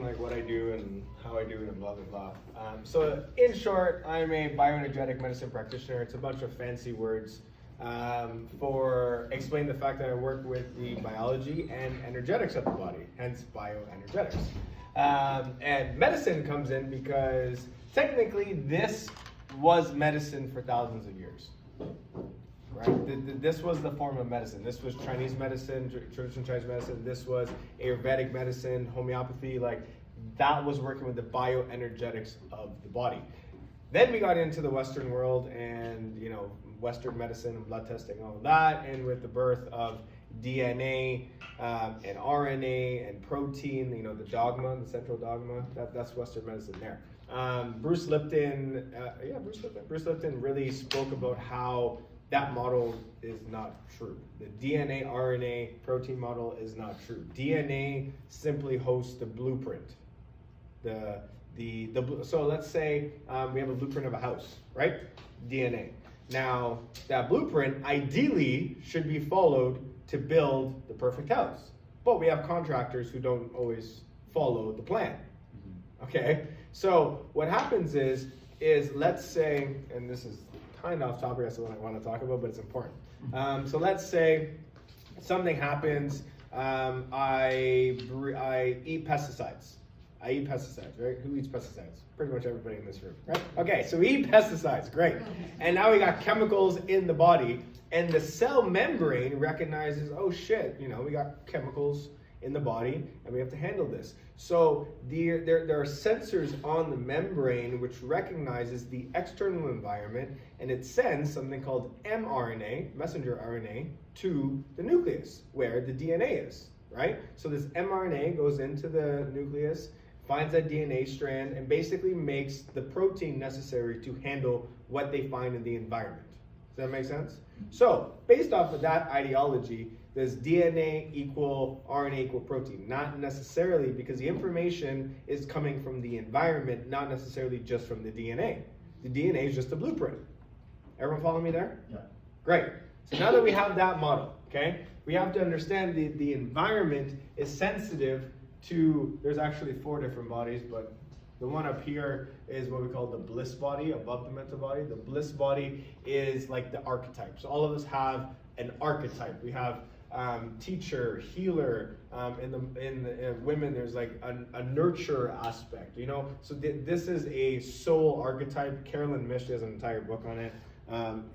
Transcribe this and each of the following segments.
like what I do and how I do it and blah, blah, blah. So in short, I'm a bioenergetic medicine practitioner. It's a bunch of fancy words for explain the fact that I work with the biology and energetics of the body, hence bioenergetics. And medicine comes in because technically this was medicine for thousands of years. Right? This was the form of medicine. This was Chinese medicine, traditional Chinese medicine. This was Ayurvedic medicine, homeopathy. Like that was working with the bioenergetics of the body. Then we got into the Western world and Western medicine and blood testing, all of that, and with the birth of DNA and RNA and protein, the dogma, the central dogma. That's Western medicine there. Bruce Lipton really spoke about how that model is not true. The DNA, RNA, protein model is not true. DNA simply hosts the blueprint. So let's say we have a blueprint of a house, right? DNA. Now, that blueprint ideally should be followed to build the perfect house. But we have contractors who don't always follow the plan. Okay? So what happens is let's say, and this is kind of off topic, that's what I want to talk about, but it's important. So let's say something happens, I eat pesticides. Right? Who eats pesticides? Pretty much everybody in this room, right? Okay, so we eat pesticides, great. And now we got chemicals in the body, and the cell membrane recognizes, oh shit, we got chemicals in the body, and we have to handle this. So there are sensors on the membrane which recognizes the external environment, and it sends something called mRNA, messenger RNA, to the nucleus, where the DNA is, right? So this mRNA goes into the nucleus, finds that DNA strand, and basically makes the protein necessary to handle what they find in the environment. Does that make sense? So, based off of that ideology, does DNA equal RNA equal protein? Not necessarily, because the information is coming from the environment, not necessarily just from the DNA. The DNA is just a blueprint. Everyone follow me there? Yeah. Great. So now that we have that model, okay, we have to understand the environment is sensitive to, there's actually 4 different bodies, but the one up here is what we call the bliss body, above the mental body. The bliss body is like the archetype. So all of us have an archetype. We have teacher, healer. In women, there's like a nurture aspect. So this is a soul archetype. Carolyn Misch has an entire book on it.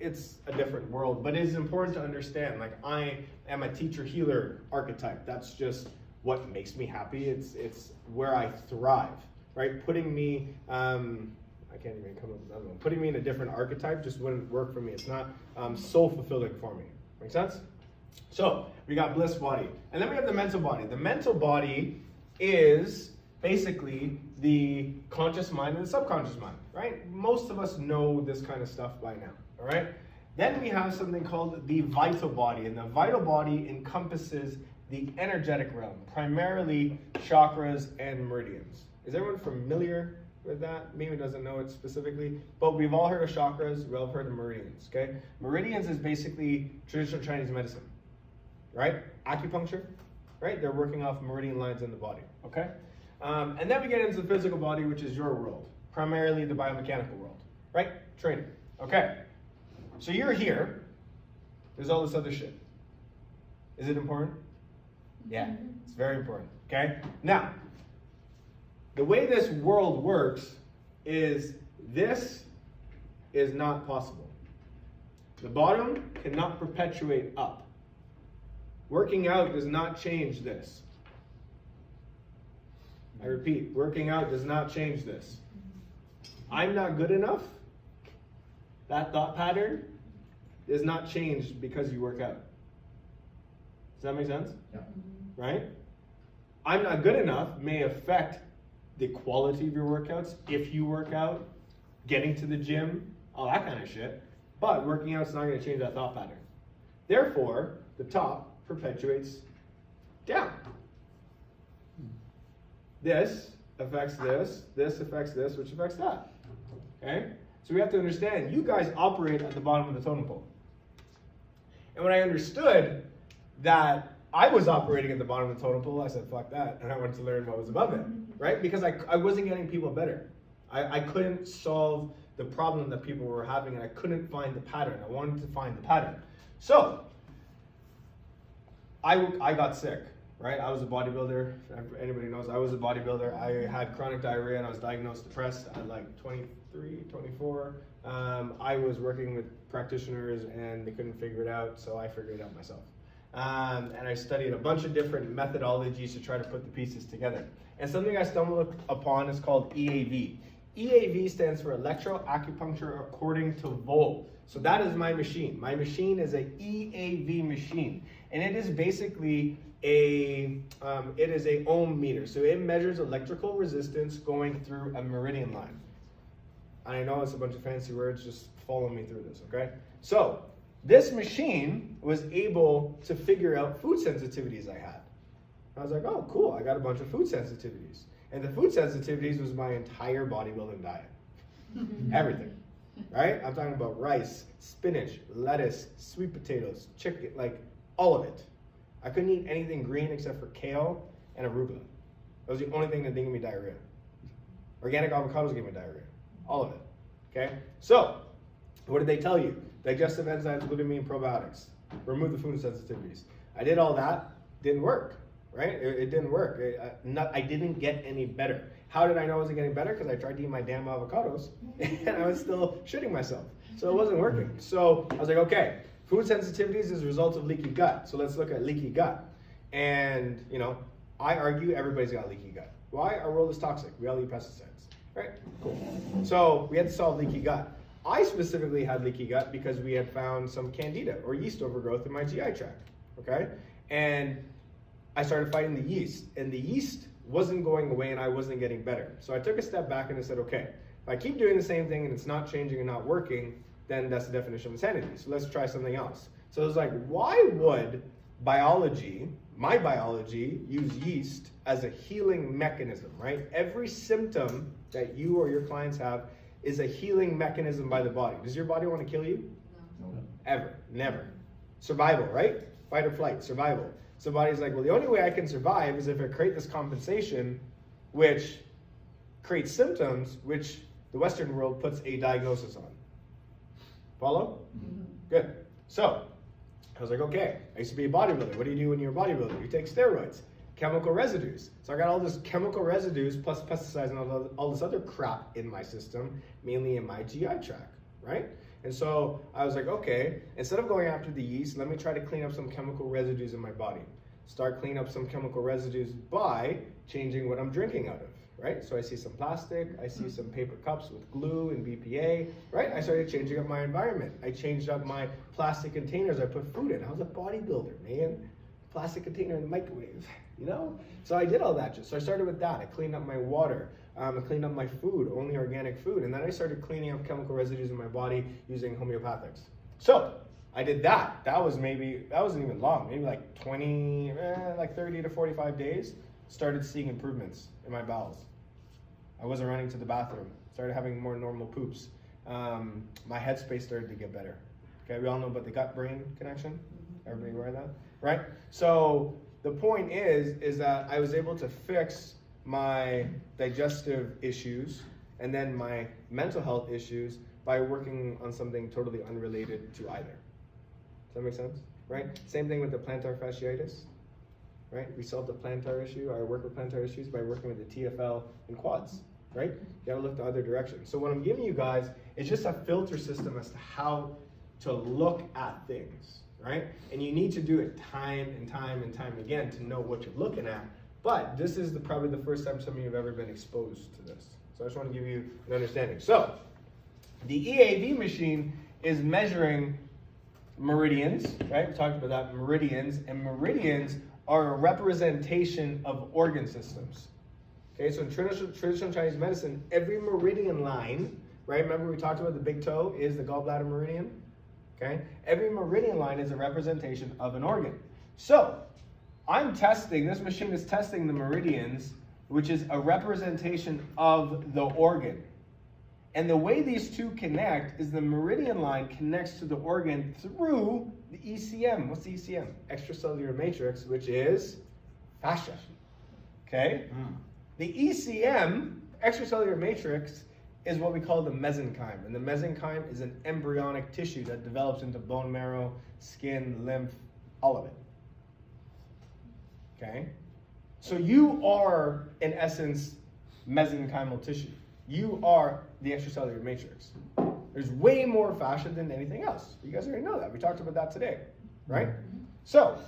It's a different world, but it is important to understand. Like I am a teacher, healer archetype. That's just what makes me happy. It's where I thrive. Right, putting me, I can't even come up with another one. Putting me in a different archetype just wouldn't work for me. It's not soul fulfilling for me. Make sense? So we got bliss body, and then we have the mental body. The mental body is basically the conscious mind and the subconscious mind. Right? Most of us know this kind of stuff by now. All right. Then we have something called the vital body, and the vital body encompasses the energetic realm, primarily chakras and meridians. Is everyone familiar with that? Maybe doesn't know it specifically, but we've all heard of chakras, we've all heard of meridians, okay? Meridians is basically traditional Chinese medicine, right? Acupuncture, right? They're working off meridian lines in the body, okay? And then we get into the physical body, which is your world, primarily the biomechanical world, right? Training, okay? So you're here, there's all this other shit. Is it important? Yeah, it's very important, okay? Now, the way this world works is this is not possible. The bottom cannot perpetuate up. Working out does not change this. I repeat, working out does not change this. I'm not good enough. That thought pattern is not changed because you work out. Does that make sense? Yeah. Right? I'm not good enough may affect the quality of your workouts, if you work out, getting to the gym, all that kind of shit. But working out's not going to change that thought pattern. Therefore, the top perpetuates down. This affects this affects this, which affects that. Okay? So we have to understand, you guys operate at the bottom of the totem pole. And when I understood that I was operating at the bottom of the totem pole, I said, fuck that, and I went to learn what was above it. right? Because I wasn't getting people better. I couldn't solve the problem that people were having, and I couldn't find the pattern. I wanted to find the pattern. So I got sick, right? I was a bodybuilder. If anybody knows, I was a bodybuilder. I had chronic diarrhea, and I was diagnosed depressed at like 23, 24. I was working with practitioners, and they couldn't figure it out, so I figured it out myself. And I studied a bunch of different methodologies to try to put the pieces together. And something I stumbled upon is called EAV. EAV stands for electroacupuncture according to volt. So that is my machine. My machine is a EAV machine, and it is basically a ohm meter. So it measures electrical resistance going through a meridian line. I know it's a bunch of fancy words, just follow me through this, okay? So this machine was able to figure out food sensitivities I had. I was like, oh, cool, I got a bunch of food sensitivities. And the food sensitivities was my entire bodybuilding diet. Everything, right? I'm talking about rice, spinach, lettuce, sweet potatoes, chicken, like all of it. I couldn't eat anything green except for kale and arugula. That was the only thing that didn't give me diarrhea. Organic avocados gave me diarrhea. All of it, okay? So, what did they tell you? Digestive enzymes, glutamine, probiotics. Remove the food sensitivities. I did all that, didn't work. Right? It didn't work. I didn't get any better. How did I know I wasn't getting better? Because I tried to eat my damn avocados and I was still shitting myself. So it wasn't working. So I was like, okay, food sensitivities is a result of leaky gut. So let's look at leaky gut. And, I argue everybody's got leaky gut. Why? Our world is toxic. We all eat pesticides. Right? Cool. So we had to solve leaky gut. I specifically had leaky gut because we had found some candida or yeast overgrowth in my GI tract. Okay? And I started fighting the yeast, and the yeast wasn't going away and I wasn't getting better. So I took a step back and I said, okay, if I keep doing the same thing and it's not changing and not working, then that's the definition of insanity. So let's try something else. So it was like, why would my biology, use yeast as a healing mechanism, right? Every symptom that you or your clients have is a healing mechanism by the body. Does your body want to kill you? No. Ever. Never. Survival, right? Fight or flight, survival. So the body's like, well, the only way I can survive is if I create this compensation, which creates symptoms, which the Western world puts a diagnosis on. Follow? Mm-hmm. Good. So I was like, okay, I used to be a bodybuilder. What do you do when you're a bodybuilder? You take steroids, chemical residues. So I got all this chemical residues plus pesticides and all this other crap in my system, mainly in my GI tract, right? And so I was like, okay, instead of going after the yeast, let me try to clean up some chemical residues in my body. Start cleaning up some chemical residues by changing what I'm drinking out of, right? So I see some plastic, I see some paper cups with glue and BPA, right? I started changing up my environment. I changed up my plastic containers I put food in. I was a bodybuilder, man. Plastic container in the microwave, So I did all that. So I started with that. I cleaned up my water. I cleaned up my food, only organic food. And then I started cleaning up chemical residues in my body using homeopathics. So I did that. That wasn't even long, maybe like 30 to 45 days. Started seeing improvements in my bowels. I wasn't running to the bathroom. Started having more normal poops. My headspace started to get better. Okay, we all know about the gut-brain connection. Everybody aware of that? Right? So the point is that I was able to fix my digestive issues and then my mental health issues by working on something totally unrelated to either. Does that make sense? Right? Same thing with the plantar fasciitis. Right? We solved the plantar issue. I work with plantar issues by working with the TFL and quads. Right? You gotta look the other direction. So what I'm giving you guys is just a filter system as to how to look at things. Right? And you need to do it time and time and time again to know what you're looking at. But this is probably the first time some of you have ever been exposed to this. So I just want to give you an understanding. So the EAV machine is measuring meridians, right? We talked about that, meridians. And meridians are a representation of organ systems. Okay, so in traditional Chinese medicine, every meridian line, right? Remember we talked about the big toe is the gallbladder meridian? Okay, every meridian line is a representation of an organ. So this machine is testing the meridians, which is a representation of the organ. And the way these two connect is the meridian line connects to the organ through the ECM. What's the ECM? Extracellular matrix, which is fascia. Okay? The ECM, extracellular matrix, is what we call the mesenchyme. And the mesenchyme is an embryonic tissue that develops into bone marrow, skin, lymph, all of it. Okay? So you are, in essence, mesenchymal tissue. You are the extracellular matrix. There's way more fascia than anything else. You guys already know that. We talked about that today, right? So,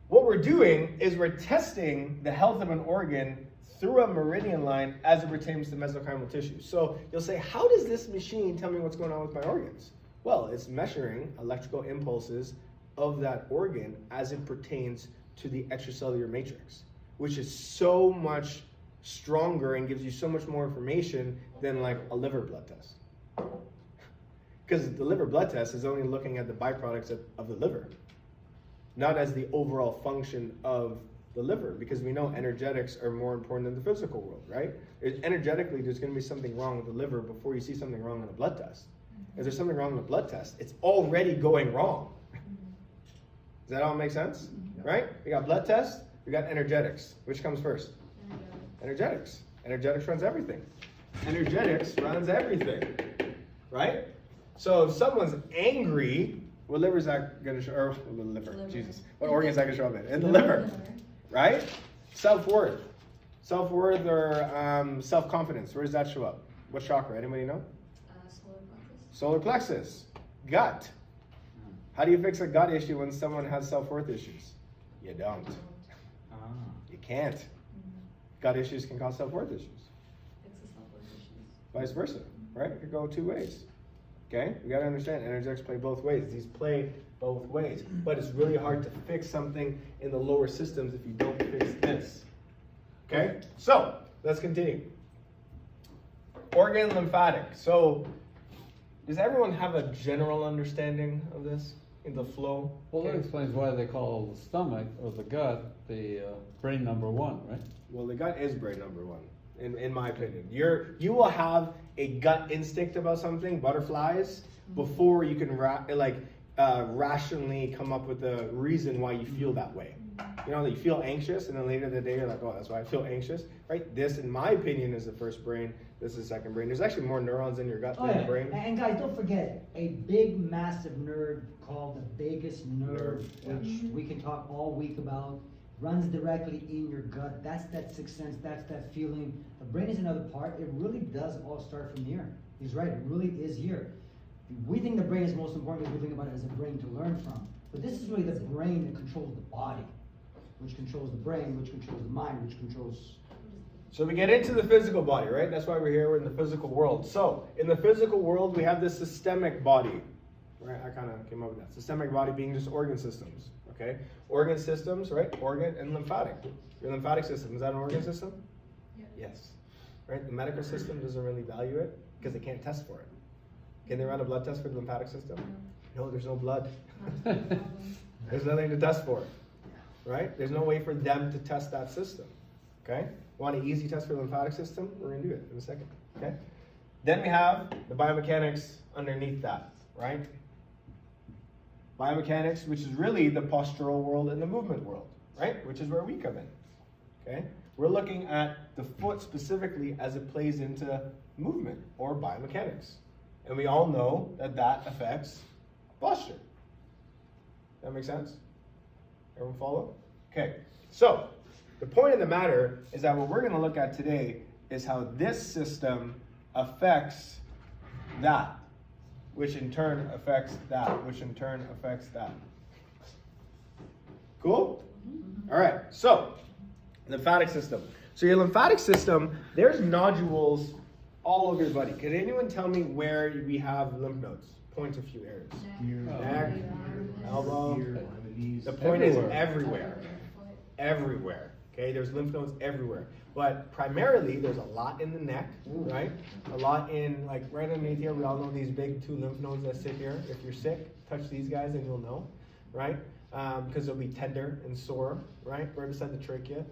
what we're doing is we're testing the health of an organ through a meridian line as it pertains to mesenchymal tissue. So you'll say, how does this machine tell me what's going on with my organs? Well, it's measuring electrical impulses of that organ as it pertains to the extracellular matrix, which is so much stronger and gives you so much more information than like a liver blood test. Because the liver blood test is only looking at the byproducts of the liver, not as the overall function of the liver, because we know energetics are more important than the physical world, right? Energetically, there's going to be something wrong with the liver before you see something wrong in a blood test. If there's something wrong in a blood test, it's already going wrong. Does that all make sense? Right? We got blood tests, we got energetics. Which comes first? Energetics. Energetics runs everything. Energetics runs everything, right? So if someone's angry, what liver is that going to show? Or the liver. Jesus. What organ is that going to show up in? In the liver, right? Self-worth. Self-worth or self-confidence. Where does that show up? What chakra? Anybody know? Solar plexus. Gut. How do you fix a gut issue when someone has self-worth issues? You don't. You can't. Gut issues can cause self-worth issues. Vice versa, right? It could go two ways. Okay? We got to understand energetics play both ways. These play both ways. But it's really hard to fix something in the lower systems if you don't fix this. Okay? So, let's continue. Organ lymphatic. So, does everyone have a general understanding of this in the flow? Well, that explains why they call the stomach or the gut the brain number one, right? Well, the gut is brain number one, in my opinion. You will have a gut instinct about something, butterflies, before you can rationally come up with a reason why you feel that way. You know, that you feel anxious, and then later in the day you're like, oh, that's why I feel anxious, right? This, in my opinion, is the first brain. This is the second brain. There's actually more neurons in your gut than your brain. And guys, don't forget, a big, massive nerve called the vagus nerve, which we can talk all week about, runs directly in your gut. That's that sixth sense, that's that feeling. The brain is another part. It really does all start from here. He's right, it really is here. We think the brain is most important because we think about it as a brain to learn from. But this is really the brain that controls the body, which controls the brain, which controls the mind, which controls... So we get into the physical body, right? That's why we're here, we're in the physical world. So, in the physical world, we have this systemic body, right? I kind of came up with that. Systemic body being just organ systems, okay? Organ systems, right? Organ and lymphatic. Your lymphatic system, is that an organ system? Yeah. Yes. Right? The medical system doesn't really value it because they can't test for it. Can they run a blood test for the lymphatic system? No, there's no blood. There's nothing to test for, right? There's no way for them to test that system, okay? Want an easy test for the lymphatic system? We're going to do it in a second, okay? Then we have the biomechanics underneath that, right? Biomechanics, which is really the postural world and the movement world, right? Which is where we come in, okay? We're looking at the foot specifically as it plays into movement or biomechanics. And we all know that that affects posture. That make sense? Everyone follow? Okay, so the point of the matter is that what we're going to look at today is how this system affects that, which in turn affects that, which in turn affects that. Cool? All right, so lymphatic system. So your lymphatic system, there's nodules all over your body. Can anyone tell me where we have lymph nodes? Point a few areas. Neck, elbow. The point is everywhere. Everywhere. Okay, there's lymph nodes everywhere. But primarily, there's a lot in the neck, right? A lot in, like, right underneath here. We all know these big two lymph nodes that sit here. If you're sick, touch these guys and you'll know, right? Because they'll be tender and sore, right? Right beside the trachea.